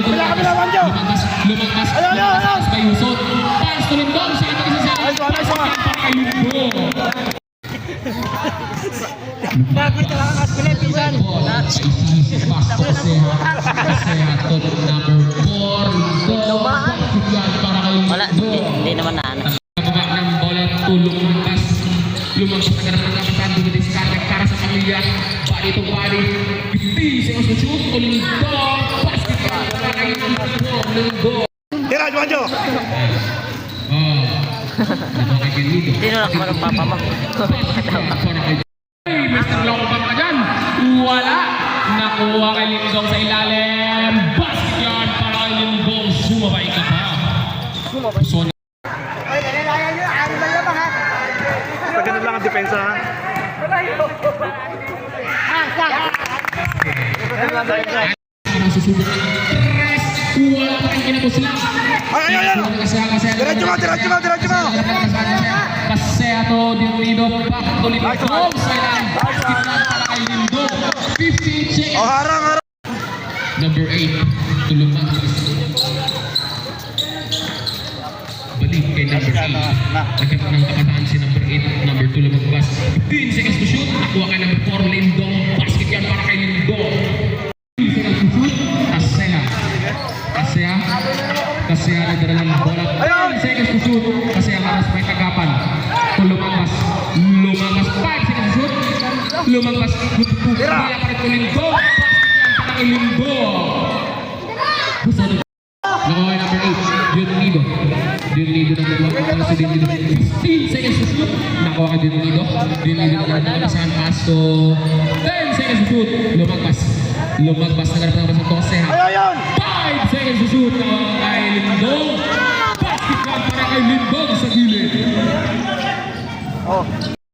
dito. Lumagpas. Lumagpas by Yusot. Pass to Lindong. Siya ang isa sa kay Lindong. Bakit nakakakas ko na pinsan? Wala, hindi naman na ano. Pababa ng bola, tulong lumagpas. Lumagpas na ganap ng kapitan. Dumidiskarte para sa pamilya. Body to body. Hindi siya mas shoot. Lindong. Basket para kay Lindong. Tira, Juanjo! Hindi na lang parang papa mo. Hey, Mr. Longban ka dyan. Wala. Nakuha kay Lindong sa ilalim. Basket yan para kay Lindong. Sumabay ka pa. So, Ay, nalalayan nyo. Ano ba naman ha? Pag ganun lang ang depensa ha. parang susubok ng tres. Wala pa rin kinapos sila. Ay! Diretso mo! Paseato Dirido. Back to Lindong. Sa ilalim. Basket yan para kay Lindong. 15 seconds. Oh, harang! Number 8, tulungan. Balik kay number 8. Nagkaroon ng kapataan si number 8. Number 2 lumagpas. 15 seconds to shoot. Nakuha kay number 4, Lindong. Basket yan para kay Lindong. 15 seconds to shoot. Kasea nagdala ng bola. 10 seconds to shoot. Kasea maras may tagapan. Lumagpas. 5 seconds to shoot. Lumagpas. Kaya pa rin to Lindong. Lindong. Nakuha number 8, Dionelido. Dionelido ng dalawa para sa Dionelido. 15 seconds to shoot. Nakuha ka Dionelido. Dionelido na nagkakasahan pass to 10 seconds to shoot. Lumagpas na ganap ng Santos. 5 seconds to shoot. Nakuha kay Lindong. Basket ka para kay Lindong sa gilid.